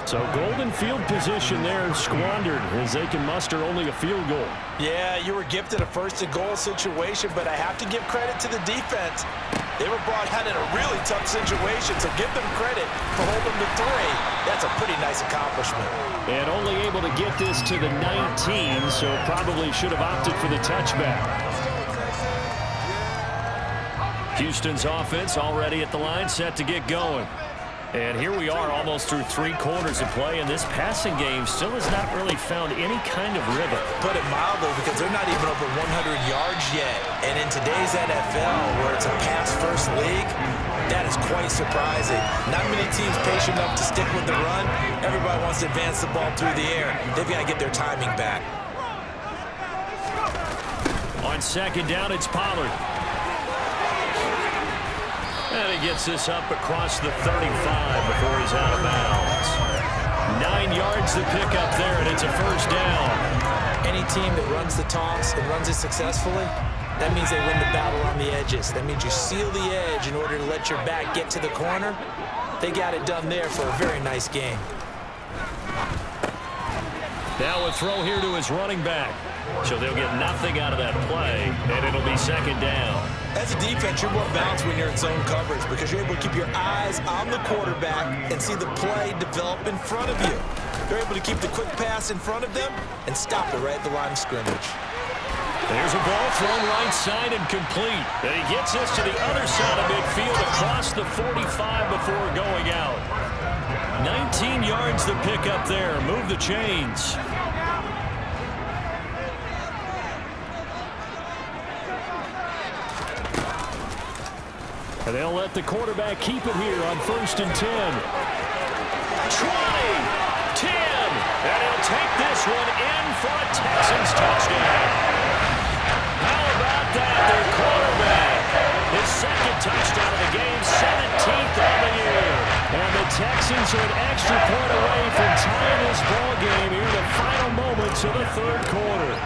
So golden field position there squandered as they can muster only a field goal. Yeah, you were gifted a 1st-and-goal situation, but I have to give credit to the defense. They were brought out in a really tough situation, so give them credit for holding them to 3. That's That's a pretty nice accomplishment. And only able to get this to the 19, so probably should have opted for the touchback. Houston's offense already at the line, set to get going. And here we are almost through 3 quarters of play, and this passing game still has not really found any kind of rhythm. Put it mildly, because they're not even over 100 yards yet. And in today's NFL, where it's a pass-first league, that is quite surprising. Not many teams patient enough to stick with the run. Everybody wants to advance the ball through the air. They've got to get their timing back. On second down, it's Pollard. And he gets this up across the 35 before he's out of bounds. 9 yards to pick up there, and it's a first down. Any team that runs the toss and runs it successfully, that means they win the battle on the edges. That means you seal the edge in order to let your back get to the corner. They got it done there for a very nice game. Now a throw here to his running back. So they'll get nothing out of that play, and it'll be second down. As a defense, you're more balanced when you're in zone coverage because you're able to keep your eyes on the quarterback and see the play develop in front of you. You're able to keep the quick pass in front of them and stop it right at the line of scrimmage. There's a ball thrown right side and complete. And he gets this to the other side of midfield across the 45 before going out. 19 yards to pick up there. Move the chains. And they'll let the quarterback keep it here on 1st and 10. 20, 10, and he'll take this one in for a Texans touchdown. How about that, their quarterback? His second touchdown of the game, 17th on the year. And the Texans are an extra point away from tying this ball game here in the final moments of the 3rd quarter.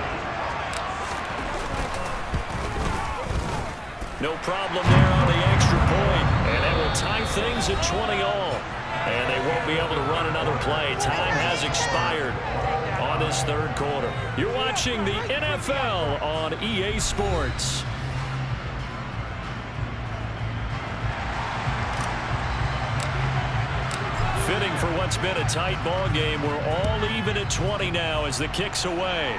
No problem there on the extra point, and it will tie things at 20 all. And they won't be able to run another play. Time has expired on this 3rd quarter. You're watching the NFL on EA Sports. Fitting for what's been a tight ball game. We're all even at 20 now as the kick's away.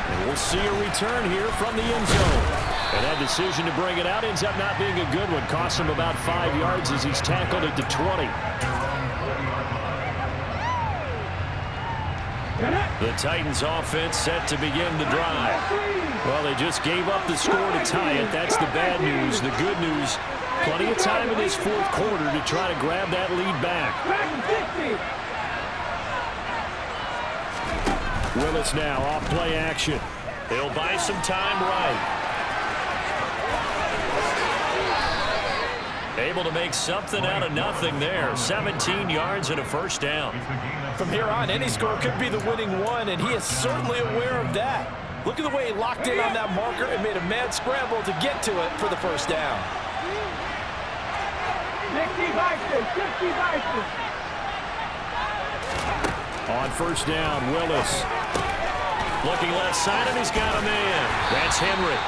And we'll see a return here from the end zone. And that decision to bring it out ends up not being a good one. Costs him about 5 yards as he's tackled at the 20. The Titans offense set to begin the drive. Well, they just gave up the score to tie it. That's the bad news. The good news, plenty of time in this 4th quarter to try to grab that lead back. Willis now off play action. They'll buy some time right. Able to make something out of nothing there. 17 yards and a first down. From here on, any score could be the winning one, and he is certainly aware of that. Look at the way he locked in on that marker and made a mad scramble to get to it for the first down. On first down, Willis. Looking left side, and he's got a man. That's Henry.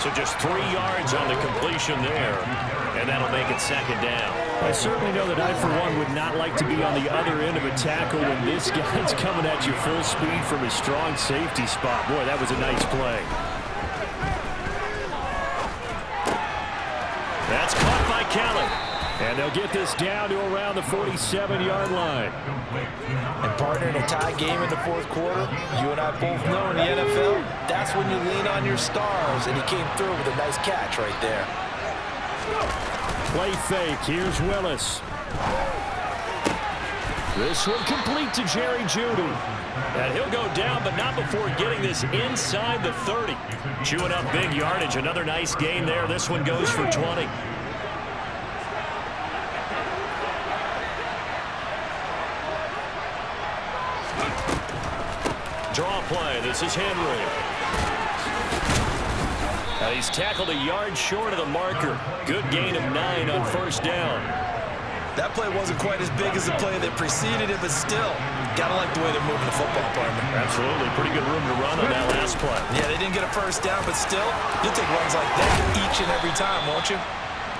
So just 3 yards on the completion there, and that'll make it second down. I certainly know that I, for one, would not like to be on the other end of a tackle when this guy's coming at you full speed from a strong safety spot. Boy, that was a nice play. That's caught by Kelly. And they'll get this down to around the 47-yard line. And partner, in a tie game in the 4th quarter, you and I both know in the NFL, that's when you lean on your stars, and he came through with a nice catch right there. Play fake. Here's Willis. This one complete to Jerry Jeudy. And he'll go down, but not before getting this inside the 30. Chewing up big yardage. Another nice gain there. This one goes for 20. Draw play. This is Henry. He's tackled a yard short of the marker. Good gain of 9 on first down. That play wasn't quite as big as the play that preceded it, but still, gotta like the way they're moving the football, partner. Absolutely. Pretty good room to run on that last play. Yeah, they didn't get a first down, but still, you'll take runs like that each and every time, won't you?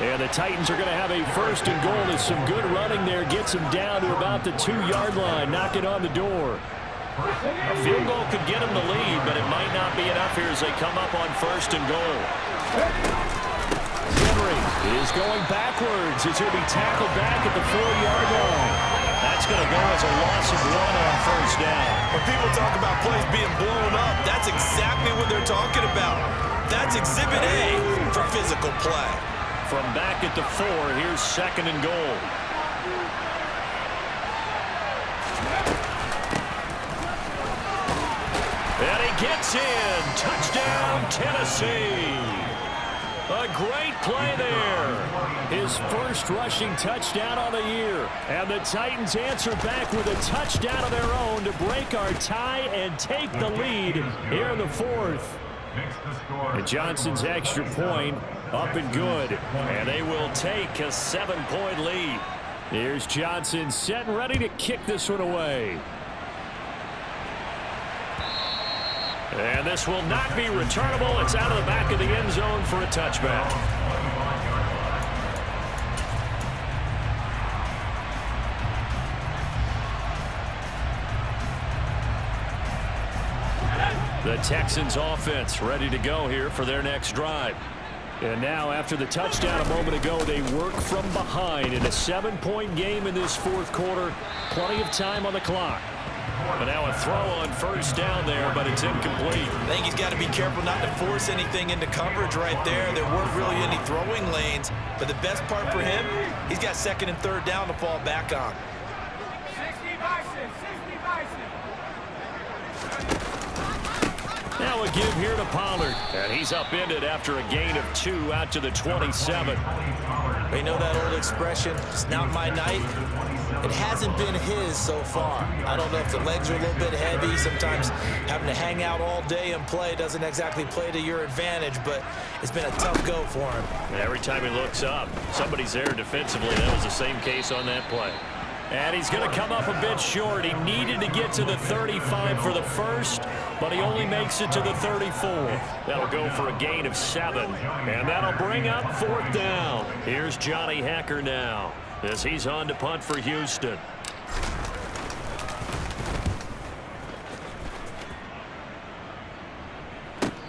And the Titans are going to have a first and goal as some good running there gets them down to about the 2-yard line, knocking on the door. A field goal could get them the lead, but it might not be enough here as they come up on first and goal. Henry is going backwards as he'll be tackled back at the 4-yard line. That's going to go as a loss of 1 on first down. When people talk about plays being blown up, that's exactly what they're talking about. That's Exhibit A for physical play. From back at the 4, here's second and goal. And he gets in. Touchdown, Tennessee. A great play there. His first rushing touchdown on the year. And the Titans answer back with a touchdown of their own to break our tie and take the lead here in the 4th. And Johnson's extra point up and good. And they will take a 7-point lead. Here's Johnson set and ready to kick this one away. And this will not be returnable. It's out of the back of the end zone for a touchback. The Texans offense ready to go here for their next drive. And now after the touchdown a moment ago, they work from behind in a 7-point game in this 4th quarter. Plenty of time on the clock. But now a throw on first down there, but it's incomplete. I think he's got to be careful not to force anything into coverage right there. There weren't really any throwing lanes, but the best part for him, he's got second and third down to fall back on. 60 Bison, 60 Bison. Now a give here to Pollard. And he's upended after a gain of 2 out to the 27. We know that old expression, it's not my night. It hasn't been his so far. I don't know if the legs are a little bit heavy. Sometimes having to hang out all day and play doesn't exactly play to your advantage, but it's been a tough go for him. Every time he looks up, somebody's there defensively. That was the same case on that play. And he's going to come up a bit short. He needed to get to the 35 for the first, but he only makes it to the 34. That'll go for a gain of 7, and that'll bring up 4th down. Here's Johnny Hecker now as he's on to punt for Houston.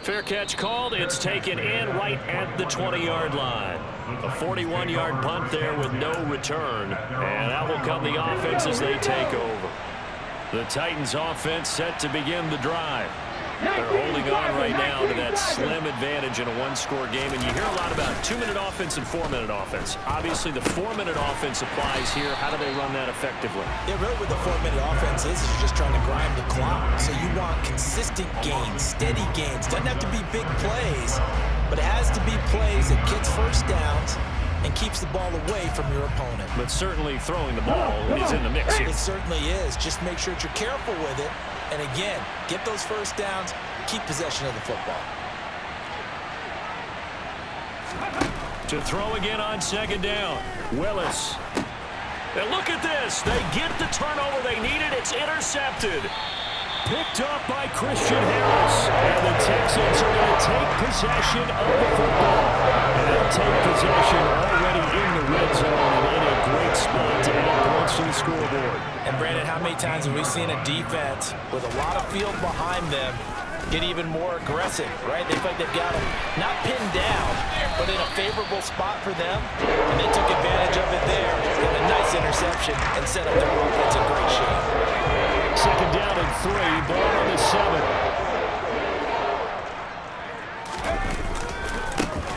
Fair catch called. It's taken in right at the 20-yard line. A 41-yard punt there with no return. And out will come the offense as they take over. The Titans offense set to begin the drive. They're holding on right now to that slim advantage in a 1-score game. And you hear a lot about 2-minute offense and 4-minute offense. Obviously, the 4-minute offense applies here. How do they run that effectively? Yeah, really what the 4-minute offense is you're just trying to grind the clock. So you want consistent gains, steady gains. Doesn't have to be big plays, but it has to be plays that gets first downs and keeps the ball away from your opponent. But certainly throwing the ball is in the mix here. It certainly is. Just make sure that you're careful with it. And again, get those first downs, keep possession of the football. To throw again on second down. Willis. And look at this. They get the turnover they needed. It's intercepted. Picked up by Christian Harris. And the Texans are going to take possession of the football. And they'll take possession already in the red zone and in a great spot to add points to the scoreboard. And Brandon, how many times have we seen a defense with a lot of field behind them get even more aggressive, right? They feel like they've got them not pinned down, but in a favorable spot for them. And they took advantage of it there with a nice interception and set up their offense in great shape. Second down and 3, ball on the 7.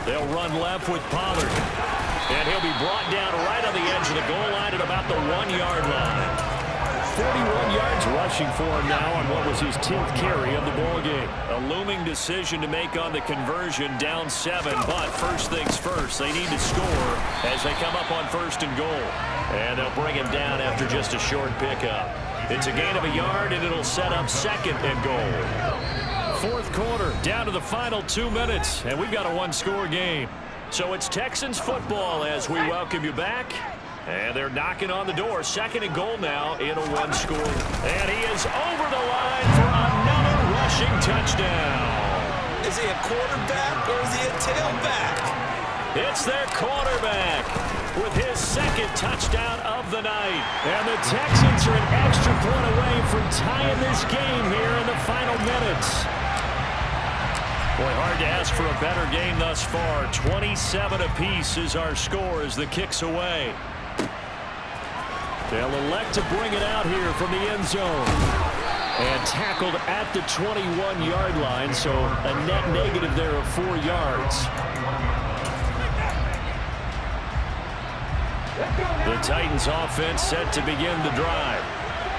They'll run left with Pollard. And he'll be brought down right on the edge of the goal line at about the 1-yard line. 41 yards rushing for him now on what was his 10th carry of the ball game. A looming decision to make on the conversion, down 7. But first things first, they need to score as they come up on first and goal. And they'll bring him down after just a short pickup. It's a gain of a yard, and it'll set up second and goal. 4th quarter, down to the final 2 minutes, and we've got a 1-score game. So it's Texans football as we welcome you back. And they're knocking on the door. Second and goal now in a 1-score. And he is over the line for another rushing touchdown. Is he a quarterback or is he a tailback? It's their quarterback with his second touchdown of the night. And the Texans are an extra point away from tying this game here in the final minutes. Boy, hard to ask for a better game thus far. 27 apiece is our score as the kick's away. They'll elect to bring it out here from the end zone. And tackled at the 21-yard line, so a net negative there of 4 yards. The Titans offense set to begin the drive.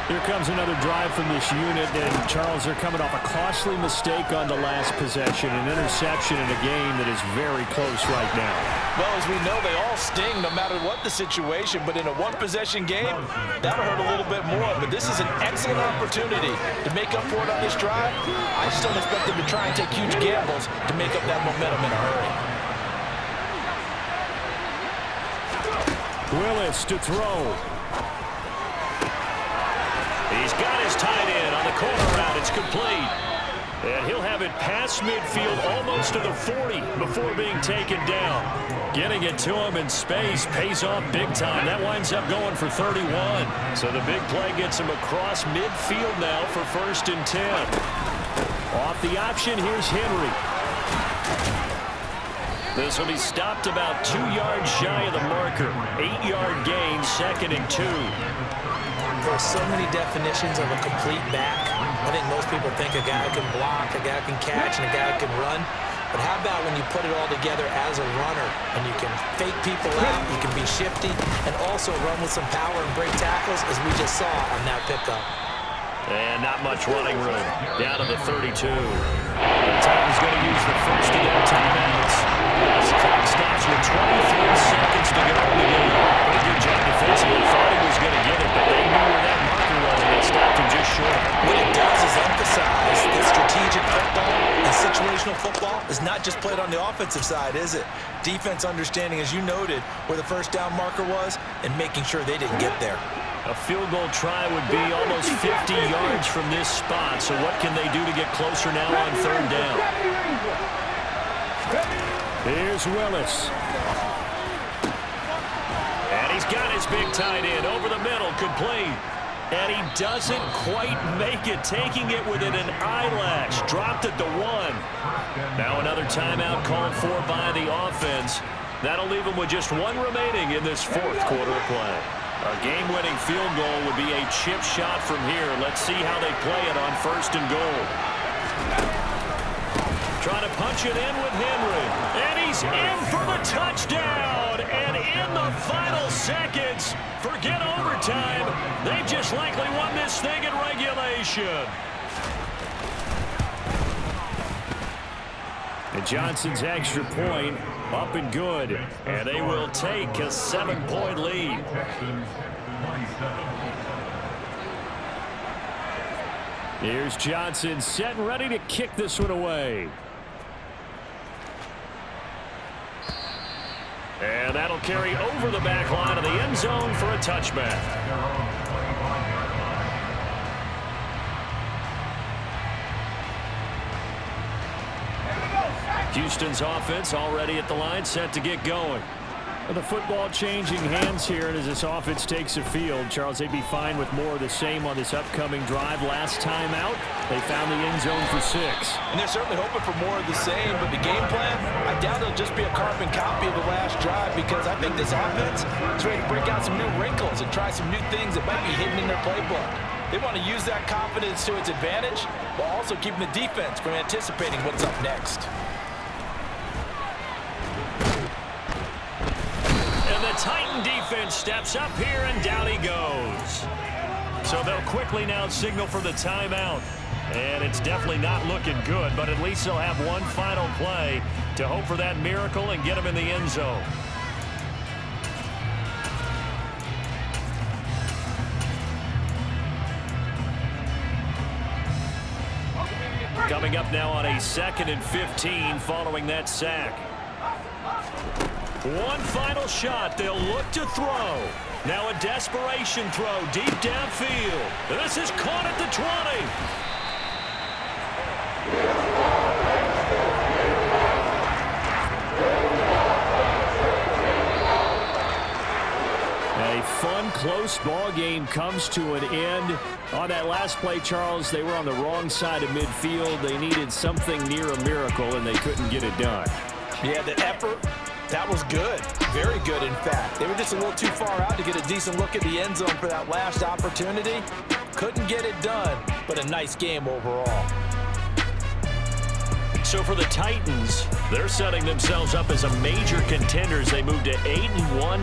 Here comes another drive from this unit, and Charles, they're coming off a costly mistake on the last possession, an interception in a game that is very close right now. Well, as we know, they all sting no matter what the situation, but in a one-possession game, that'll hurt a little bit more. But this is an excellent opportunity to make up for it on this drive. I just don't expect them to try and take huge gambles to make up that momentum in a hurry. Willis to throw. He's got his tight end on the corner route. It's complete. And he'll have it past midfield almost to the 40 before being taken down. Getting it to him in space pays off big time. That winds up going for 31. So the big play gets him across midfield now for 1st and 10. Off the option, here's Henry. This will be stopped about 2 yards shy of the marker. 8-yard gain, 2nd and 2. There are so many definitions of a complete back. I think most people think a guy can block, a guy can catch, and a guy can run. But how about when you put it all together as a runner and you can fake people out, you can be shifty, and also run with some power and break tackles, as we just saw on that pickup. And not much running room. Down to the 32. The Titans going to use the first of their timeouts. As the clock stops with 23 seconds to go in the game. Pretty good job defensively. Thought he was going to get it, but they knew where that marker was, and it stopped him just short. What it does is emphasize that strategic football and situational football is not just played on the offensive side, is it? Defense understanding, as you noted, where the first down marker was and making sure they didn't get there. A field goal try would be almost 50 yards from this spot. So what can they do to get closer now on 3rd down? Here's Willis. And he's got his big tight end over the middle, complete. And he doesn't quite make it, taking it within an eyelash. Dropped at the 1. Now another timeout called for by the offense. That'll leave him with just 1 remaining in this 4th quarter of play. A game-winning field goal would be a chip shot from here. Let's see how they play it on 1st and goal. Trying to punch it in with Henry. And he's in for the touchdown. And in the final seconds, forget overtime. They just likely won this thing in regulation. And Johnson's extra point up and good. And they will take a 7-point lead. Here's Johnson set and ready to kick this one away. And that'll carry over the back line of the end zone for a touchback. Houston's offense already at the line, set to get going. The football changing hands here, and as this offense takes the field, Charles, they'd be fine with more of the same on this upcoming drive. Last time out, they found the end zone for 6. And they're certainly hoping for more of the same, but the game plan, I doubt it'll just be a carbon copy of the last drive, because I think this offense is ready to break out some new wrinkles and try some new things that might be hidden in their playbook. They want to use that confidence to its advantage, while also keeping the defense from anticipating what's up next. And the Titan defense steps up here, and down he goes. So they'll quickly now signal for the timeout. And it's definitely not looking good, but at least they'll have one final play to hope for that miracle and get them in the end zone. Coming up now on a 2nd and 15 following that sack. One final shot. They'll look to throw. Now a desperation throw deep downfield. This is caught at the 20. A fun, close ball game comes to an end. On that last play, Charles, they were on the wrong side of midfield. They needed something near a miracle, and they couldn't get it done. Yeah, the effort, that was good. Very good, in fact. They were just a little too far out to get a decent look at the end zone for that last opportunity. Couldn't get it done, but a nice game overall. So for the Titans, they're setting themselves up as a major contender as they move to 8-1.